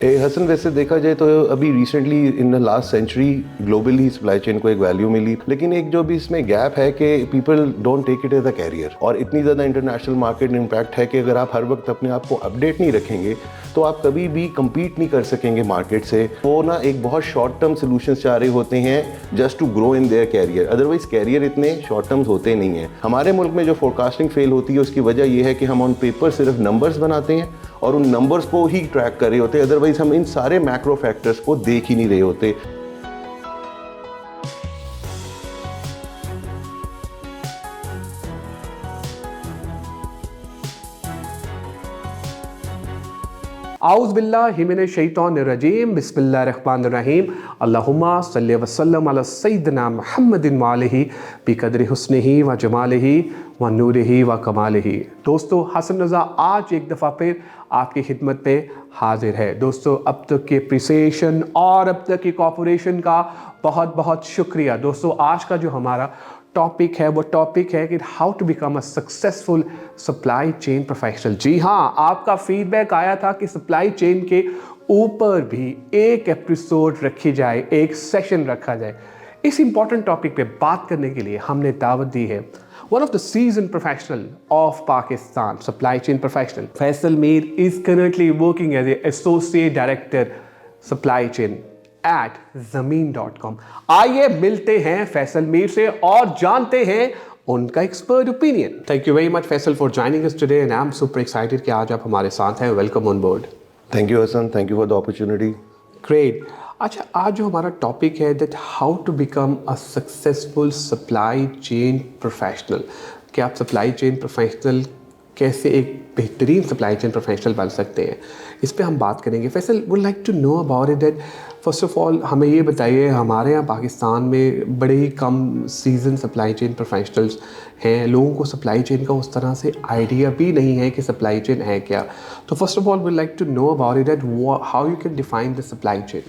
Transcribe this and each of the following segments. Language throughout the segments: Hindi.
हसन, वैसे देखा जाए तो अभी recently in the last century globally supply chain को एक वैल्यू मिली, लेकिन एक जो भी इसमें गैप है कि people don't take it as a career. और इतनी ज़्यादा इंटरनेशनल मार्केट इम्पैक्ट है कि अगर आप हर वक्त अपने आप को अपडेट नहीं रखेंगे तो आप कभी भी compete नहीं कर सकेंगे मार्केट से। वो ना एक बहुत शॉर्ट टर्म सोल्यूशन चाह रहे होते हैं just to grow in their career, otherwise career इतने शॉर्ट टर्म्स होते नहीं हैं। हमारे मुल्क में जो फोरकास्टिंग फेल होती है उसकी वजह यह है कि हम ऑन पेपर सिर्फ नंबर्स बनाते हैं और उन नंबर्स को ही ट्रैक कर रहे होते हैं, अदरवाइज हम इन सारे मैक्रो फैक्टर्स को देख ही नहीं रहे होते। आउज़ बिल्लाहि मिनश शैतानिर रजीम, बिस्मिल्लाहिर रहमानिर रहीम। अल्लाहुम्मा सल्लि व सल्लिम अला सय्यिदिना मुहम्मदिन व आलिहि बिक़द्रि हुस्निही व जमालिही व नूरिही व कमालिही। दोस्तों, हसन रज़ा आज एक दफ़ा फिर आपकी खिदमत में हाजिर है। दोस्तों, अब तक की अप्रिसिएशन और अब तक की कोऑपरेशन का बहुत बहुत शुक्रिया। दोस्तों, आज का जो हमारा टॉपिक है वो टॉपिक है कि how to become a successful supply chain professional. जी हाँ, आपका फीडबैक आया था कि सप्लाई चेन के ऊपर भी एक एपिसोड रखी जाए, एक सेशन रखा जाए। इस इंपॉर्टेंट टॉपिक पे बात करने के लिए हमने दावत दी है one of the seasoned professional of Pakistan, supply chain professional. Faisal Mir is currently working as an associate director supply chain at zameen.com. आइए मिलते हैं फैसल मीर से और जानते हैं उनका expert opinion. Thank you very much Faisal for joining us today and I am super excited कि आज आप हमारे साथ हैं। Welcome on board. Thank you Hasan, thank you for the opportunity. Great. अच्छा, आज जो हमारा टॉपिक है that how to become a successful supply chain professional, कि आप सप्लाई चेन प्रोफेशनल कैसे एक बेहतरीन सप्लाई चेन प्रोफेशनल बन सकते हैं, इस पे हम बात करेंगे। Faisal would like to know about it that first of all हमें ये बताइए, हमारे यहाँ पाकिस्तान में बड़े ही कम सीजन सप्लाई चेन प्रोफेशनल्स हैं, लोगों को सप्लाई चेन का उस तरह से आइडिया भी नहीं है कि सप्लाई चेन है क्या। तो first of all would like to know about it that how you can define the supply chain.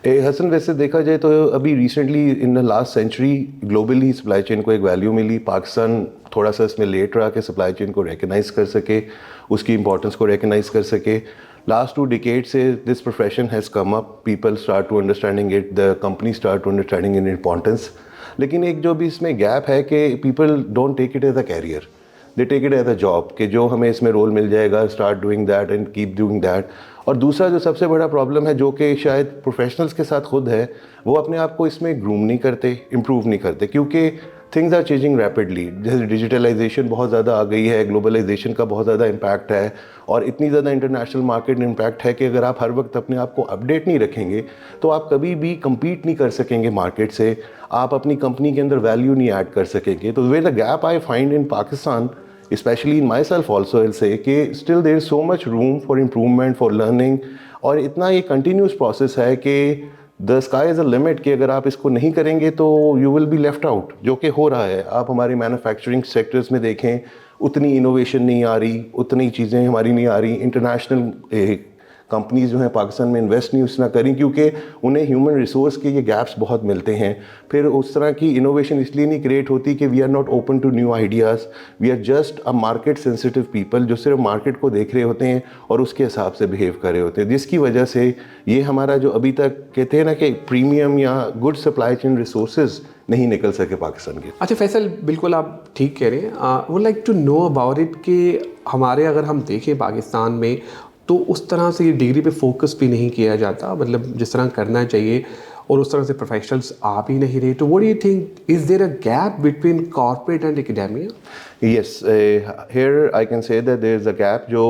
Hasan, वैसे देखा जाए तो अभी recently in the last century globally supply chain को एक वैल्यू मिली। पाकिस्तान थोड़ा सा इसमें लेट रहा कि सप्लाई चेन को रिकग्नाइज कर सके, उसकी इंपॉर्टेंस को रिकग्नाइज कर सके। लास्ट 2 decades से this profession has come up, people start to understanding it, the company start to understanding in importance. लेकिन एक जो भी इसमें गैप है कि people don't take it as a career, they take it as a job, कि जो हमें इसमें रोल मिल जाएगा, start doing that and keep doing that. और दूसरा जो सबसे बड़ा प्रॉब्लम है, जो कि शायद प्रोफेशनल्स के साथ खुद है, वो अपने आप को इसमें ग्रूम नहीं करते, इम्प्रूव नहीं करते, क्योंकि थिंग्स आर चेंजिंग रैपिडली। जैसे डिजिटलाइजेशन बहुत ज़्यादा आ गई है, ग्लोबलाइजेशन का बहुत ज़्यादा इम्पैक्ट है और इतनी ज़्यादा इंटरनेशनल मार्केट इम्पैक्ट है कि अगर आप हर वक्त अपने आप को अपडेट नहीं रखेंगे तो आप कभी भी compete नहीं कर सकेंगे मार्केट से, आप अपनी कंपनी के अंदर वैल्यू नहीं ऐड कर सकेंगे। तो where the gap I find in Pakistan, especially in myself also, I'll say कि still there is so much room for improvement, for learning, और इतना ये continuous process है कि the sky is a limit, कि अगर आप इसको नहीं करेंगे तो you will be left out, जो कि हो रहा है। आप हमारे मैन्युफैक्चरिंग सेक्टर्स में देखें, उतनी इनोवेशन नहीं आ रही, उतनी चीज़ें हमारी नहीं आ रही। इंटरनेशनल कंपनीज जो हैं पाकिस्तान में इन्वेस्ट नहीं उतना करें क्योंकि उन्हें ह्यूमन रिसोर्स के ये गैप्स बहुत मिलते हैं। फिर उस तरह की इनोवेशन इसलिए नहीं क्रिएट होती कि we are not open to new ideas, we are just a market sensitive people, जो सिर्फ मार्केट को देख रहे होते हैं और उसके हिसाब से बिहेव कर रहे होते हैं, जिसकी वजह से ये हमारा जो अभी तक कहते हैं ना कि प्रीमियम या गुड सप्लाई चेन रिसोर्सेज नहीं निकल सके पाकिस्तान के। अच्छा फैसल, बिल्कुल आप ठीक कह रहे हैं। Would like to know about it कि हमारे अगर हम देखें पाकिस्तान में तो उस तरह से ये डिग्री पे फोकस भी नहीं किया जाता, मतलब जिस तरह करना चाहिए, और उस तरह से प्रोफेशनल्स आ भी नहीं रहे। तो what do you think, is there a gap between corporate and academia? Yes, here I can say that there is a gap. जो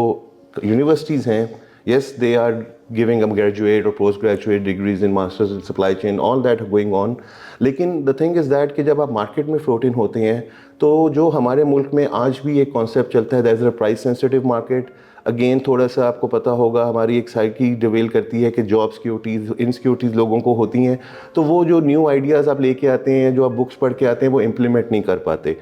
यूनिवर्सिटीज़ हैं, yes, they are giving a graduate or postgraduate degrees in masters in supply chain, all that going on, लेकिन the thing is that कि जब आप मार्केट में फ्लोट इन होते हैं तो जो हमारे मुल्क में आज भी एक कॉन्सेप्ट चलता है, that is a price sensitive market. Again थोड़ा सा आपको पता होगा, हमारी एक साइड की डिवेल करती है कि जॉब सिक्योरिटीज़, इनसिक्योरिटीज़ लोगों को होती हैं, तो वो जो न्यू आइडियाज़ आप लेके आते हैं, जो आप बुक्स पढ़ के आते हैं, वो इम्प्लीमेंट नहीं कर पाते।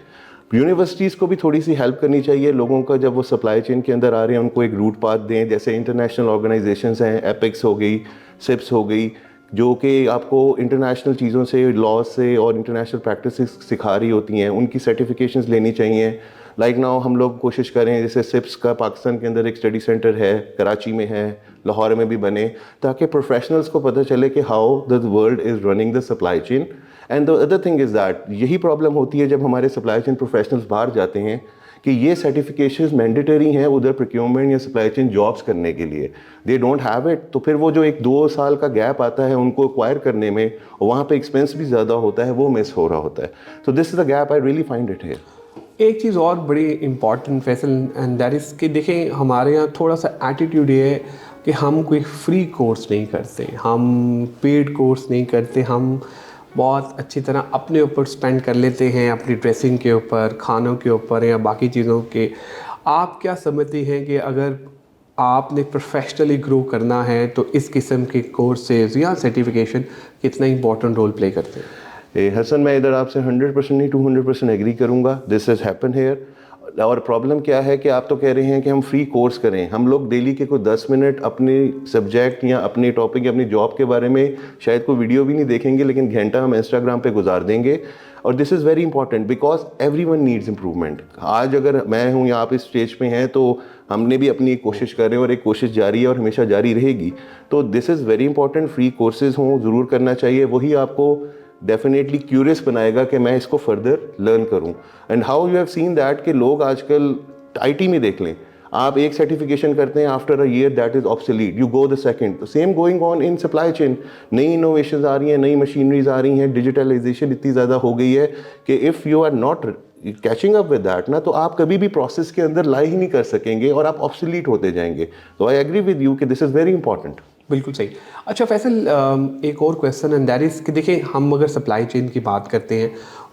यूनिवर्सिटीज़ को भी थोड़ी सी हेल्प करनी चाहिए लोगों का, जब वो सप्लाई चेन के अंदर आ रहे हैं उनको एक रूट पाथ दें। जैसे इंटरनेशनल ऑर्गेनाइजेशंस हैं, एपिक्स हो गई, सिप्स हो गई, जो कि आपको इंटरनेशनल चीज़ों से, लॉ से और इंटरनेशनल प्रैक्टिसेस सिखा रही होती हैं, उनकी सर्टिफिकेशंस लेनी चाहिए। लाइक नाउ हम लोग कोशिश करें, जैसे सिप्स का पाकिस्तान के अंदर एक स्टडी सेंटर है, कराची में है, लाहौर में भी बने, ताकि प्रोफेशनल्स को पता चले कि how the world is running the supply chain. And the other thing is that यही प्रॉब्लम होती है जब हमारे सप्लाई चेन प्रोफेशनल्स बाहर जाते हैं कि ये सर्टिफिकेशंस मैंडेटरी हैं उधर प्रोक्योरमेंट या सप्लाई चेन जॉब्स करने के लिए, दे डोंट हैव इट। तो फिर वो जो 1-2 साल का गैप आता है उनको एक्वायर करने में, वहाँ पे एक्सपेंस भी ज़्यादा होता है, वो मिस हो रहा होता है। तो this is the gap, I really find it here. एक चीज़ और बड़ी important Faisal, and that is कि देखें हमारे यहाँ थोड़ा सा एटीट्यूड ये है कि हम कोई फ्री कोर्स नहीं करते, हम पेड कोर्स नहीं करते, हम बहुत अच्छी तरह अपने ऊपर स्पेंड कर लेते हैं, अपनी ड्रेसिंग के ऊपर, खानों के ऊपर या बाकी चीज़ों के। आप क्या समझती हैं कि अगर आपने प्रोफेशनली ग्रो करना है तो इस किस्म के कोर्सेज या सर्टिफिकेशन कितना इंपॉर्टेंट रोल प्ले करते हैं? हसन, मैं इधर आपसे 100% नहीं 200% एग्री करूँगा, दिस हैज़ हैपन हेयर। और प्रॉब्लम क्या है कि आप तो कह रहे हैं कि हम फ्री कोर्स करें, हम लोग डेली के कोई 10 मिनट अपने सब्जेक्ट या अपने टॉपिक या अपनी जॉब के बारे में शायद कोई वीडियो भी नहीं देखेंगे, लेकिन घंटा हम इंस्टाग्राम पे गुजार देंगे। और this is very important because everyone needs improvement. आज अगर मैं हूँ या आप इस स्टेज पे हैं तो हमने भी अपनी कोशिश कर रहे हैं और एक कोशिश जारी है और हमेशा जारी रहेगी। तो this is very important, free courses हों, ज़रूर करना चाहिए, वही आपको डेफिनेटली क्यूरियस बनाएगा कि मैं इसको फर्दर लर्न करूं। And how you have seen that कि लोग आजकल आईटी में देख लें, आप एक सर्टिफिकेशन करते हैं, after a year that is obsolete, you go the second. तो same going on in supply chain, नई इनोवेशंस आ रही हैं, नई मशीनरीज आ रही हैं, डिजिटलाइजेशन इतनी ज़्यादा हो गई है कि if you are not catching up with that ना, तो आप कभी भी प्रोसेस के अंदर लाई ही नहीं कर सकेंगे और आप ऑब्सोलीट होते जाएंगे। तो आई एग्री विद यू कि दिस इज़ वेरी इंपॉर्टेंट। बिल्कुल सही। अच्छा फैसल, एक और क्वेश्चन एंड दैट इज़ कि देखिए हम अगर सप्लाई चेन की बात करते हैं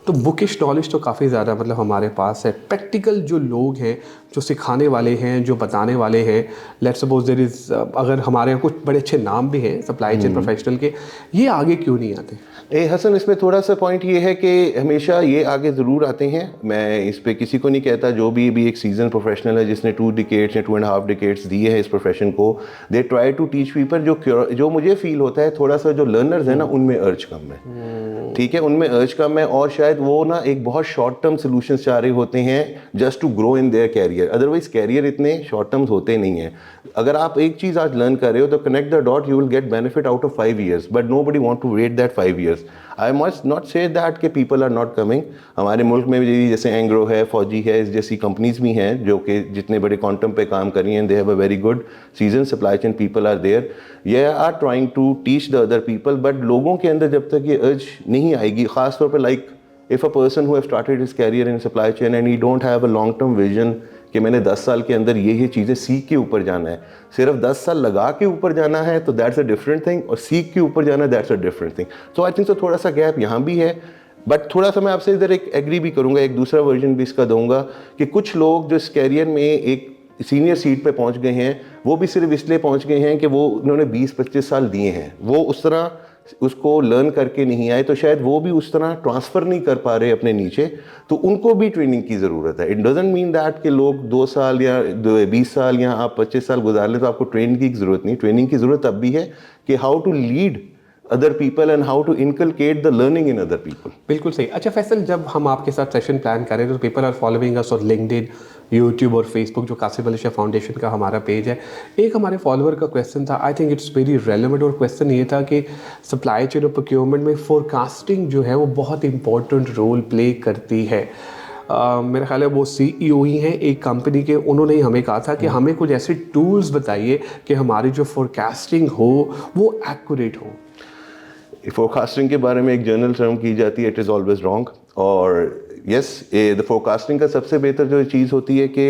तो बुकिश नॉलेज तो काफ़ी ज़्यादा मतलब हमारे पास है। प्रैक्टिकल जो लोग हैं, जो सिखाने वाले हैं, जो बताने वाले हैं, लेट्स सपोज देयर इज़, अगर हमारे यहाँ कुछ बड़े अच्छे नाम भी हैं सप्लाई चेन प्रोफेशनल के, ये आगे क्यों नहीं आते? हसन, इसमें थोड़ा सा पॉइंट ये है कि हमेशा ये आगे ज़रूर आते हैं। मैं इस पे किसी को नहीं कहता, जो भी एक सीजन प्रोफेशनल है जिसने 2 डिकेड्स या 2.5 डिकेड्स दिए हैं इस प्रोफेशन को, they try to teach people. जो मुझे फील होता है थोड़ा सा जो लर्नर्स हैं ना, उनमें अर्ज कम है, ठीक है, उनमें अर्ज कम है, और शायद वो ना एक बहुत शॉर्ट टर्म सोल्यूशन चाह रहे होते हैं just to grow in their career. Otherwise career इतने शॉर्ट टर्म्स होते नहीं हैं। अगर आप एक चीज़ आज लर्न कर रहे हो तो connect the dot, you will get benefit out of 5 years, but nobody want to wait that 5 years। I must not say that कि पीपल आर नॉट कमिंग। हमारे मुल्क में भी जैसे एंग्रो है, फौजी है, इस जैसी कंपनीज भी हैं जो कि जितने बड़े क्वांटम पे काम कर रही हैं, they have a very good season supply chain people are there, ये are trying to teach the other people. But लोगों के अंदर जब तक ये अर्ज नहीं आएगी, खासतौर पर like if a person who have started his career in supply chain and he don't have a long term vision कि मैंने 10 साल के अंदर ये चीज़ें सीख के ऊपर जाना है, सिर्फ 10 साल लगा के ऊपर जाना है, तो दैट्स अ डिफरेंट थिंग, और सीख के ऊपर जाना that's a different thing. So I think so थोड़ा सा गैप यहाँ भी है। बट थोड़ा सा मैं आपसे इधर एक एग्री भी करूँगा, एक दूसरा वर्जन भी इसका दूंगा कि कुछ लोग जो इस कैरियर में एक सीनियर सीट पे पहुँच गए हैं, वो भी सिर्फ इसलिए पहुँच गए हैं कि वो उन्होंने 20-25 साल दिए हैं, वो उस तरह उसको लर्न करके नहीं आए, तो शायद वो भी उस तरह ट्रांसफ़र नहीं कर पा रहे अपने नीचे, तो उनको भी ट्रेनिंग की ज़रूरत है। इट डजंट मीन दैट कि लोग 2 साल या 20 साल या आप 25 साल गुजार लें तो आपको ट्रेनिंग की ज़रूरत नहीं। ट्रेनिंग की ज़रूरत तब भी है कि how to lead other people and how to inculcate the learning in other people. बिल्कुल सही। अच्छा फैसल, जब हम आपके साथ सेशन प्लान करें तो पीपल आर फॉलोइंग अस और लिंक्डइन, यूट्यूब और फेसबुक, जो कासिम अली शाह फाउंडेशन का हमारा पेज है। एक हमारे फॉलोअर का क्वेश्चन था, I think it's very relevant, और क्वेश्चन ये था कि सप्लाई चेन और प्रोक्योरमेंट में फोरकास्टिंग जो है वो बहुत इंपॉर्टेंट रोल प्ले करती है। मेरा ख्याल है वो CEO ही हैं एक कंपनी के, उन्होंने हमें कहा था कि हमें कुछ ऐसे टूल्स बताइए कि हमारी जो फोरकास्टिंग हो वो एक्यूरेट हो। फोरकास्टिंग के बारे में एक जर्नल टर्म की जाती है, इट इज़ ऑलवेज रॉन्ग। और यस, द फोरकास्टिंग का सबसे बेहतर जो चीज़ होती है कि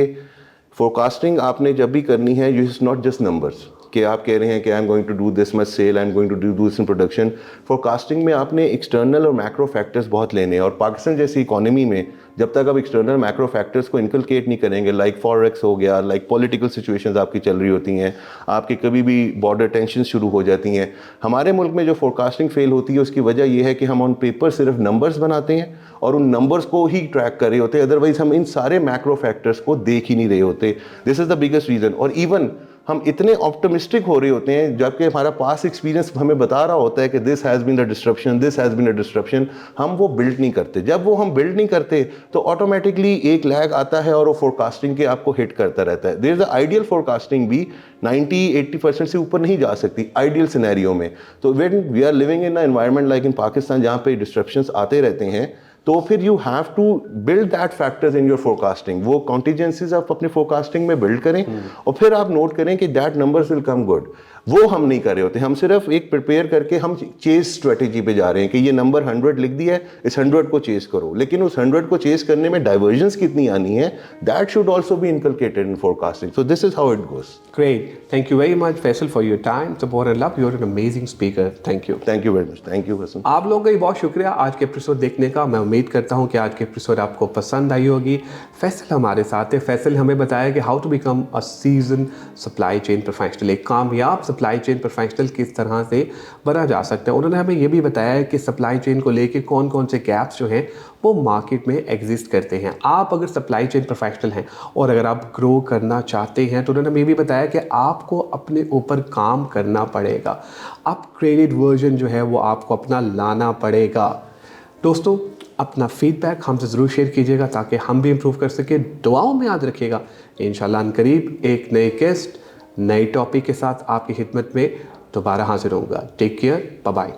फोरकास्टिंग आपने जब भी करनी है, you is not just numbers कि आप कह रहे हैं कि I am going to do this much sale, I am going to do this in production. Forecasting में आपने एक्सटर्नल और मैक्रो फैक्टर्स बहुत लेने हैं, और पाकिस्तान जैसी इकोनॉमी में जब तक आप एक्सटर्नल मैक्रो फैक्टर्स को इनकलकेट नहीं करेंगे, लाइक फॉरेक्स हो गया, लाइक पॉलिटिकल सिचुएशंस आपकी चल रही होती हैं, आपकी कभी भी बॉर्डर टेंशन शुरू हो जाती हैं। हमारे मुल्क में जो फोरकास्टिंग फेल होती है उसकी वजह यह है कि हम ऑन पेपर सिर्फ नंबर्स बनाते हैं और उन नंबर्स को ही ट्रैक कर रहे होते हैं, अदरवाइज हम इन सारे मैक्रो फैक्टर्स को देख ही नहीं रहे होते। This is the biggest reason. और इवन हम इतने ऑप्टिमिस्टिक हो रहे होते हैं जबकि हमारा पास्ट एक्सपीरियंस हमें बता रहा होता है कि this has been a disruption, this has been a disruption, हम वो बिल्ड नहीं करते। जब वो हम बिल्ड नहीं करते तो ऑटोमेटिकली एक लैग आता है और वो फोरकास्टिंग के आपको हिट करता रहता है। There is a ideal forecasting भी 90-80% से ऊपर नहीं जा सकती आइडियल सिनेरियो में। तो when we are living in a environment like in Pakistan जहाँ पे डिस्ट्रप्शंस आते रहते हैं, तो फिर you have to build that factors in your forecasting. वो कॉन्टीजेंसीज आप अपने फोरकास्टिंग में बिल्ड करें और फिर आप नोट करें कि that numbers will come good. वो हम नहीं कर रहे होते, हम सिर्फ एक प्रिपेयर करके हम चेज स्ट्रेटेजी पे जा रहे हैं कि ये नंबर 100 लिख दिया है, इस 100 को चेज करो। लेकिन उस 100 को चेज करने में डाइवर्जेंस कितनी आनी है, that should also be inculcated in forecasting. So this is how it goes. Great. Thank you very much, Faisal, for your time, support and love. You're an amazing speaker. Thank you. Thank you very much. Thank you Hasan. आप लोगों का भी बहुत शुक्रिया आज के एपिसोड देखने का। मैं उम्मीद करता हूं कि आज के एपिसोड आपको पसंद आई होगी। फैसल हमारे साथ है। फैसल हमें बताया कि how to become a seasoned supply chain professional, एक कामयाब सप्लाई चेन प्रोफेशनल किस तरह से बना जा सकता है। उन्होंने हमें ये भी बताया है कि सप्लाई चेन को लेके कौन कौन से गैप्स जो हैं वो मार्केट में एग्जिस्ट करते हैं। आप अगर सप्लाई चेन प्रोफेशनल हैं और अगर आप ग्रो करना चाहते हैं तो उन्होंने हमें ये भी बताया कि आपको अपने ऊपर काम करना पड़ेगा। अपग्रेडेड वर्जन जो है वो आपको अपना लाना पड़ेगा। दोस्तों, अपना फीडबैक हमसे ज़रूर शेयर कीजिएगा ताकि हम भी इम्प्रूव कर सकें। दुआओं में याद रखिएगा। इंशाल्लाह अनकरीब एक नए गेस्ट, नए टॉपिक के साथ आपकी खिदमत में दोबारा हाजिर होऊंगा। Take care, bye bye.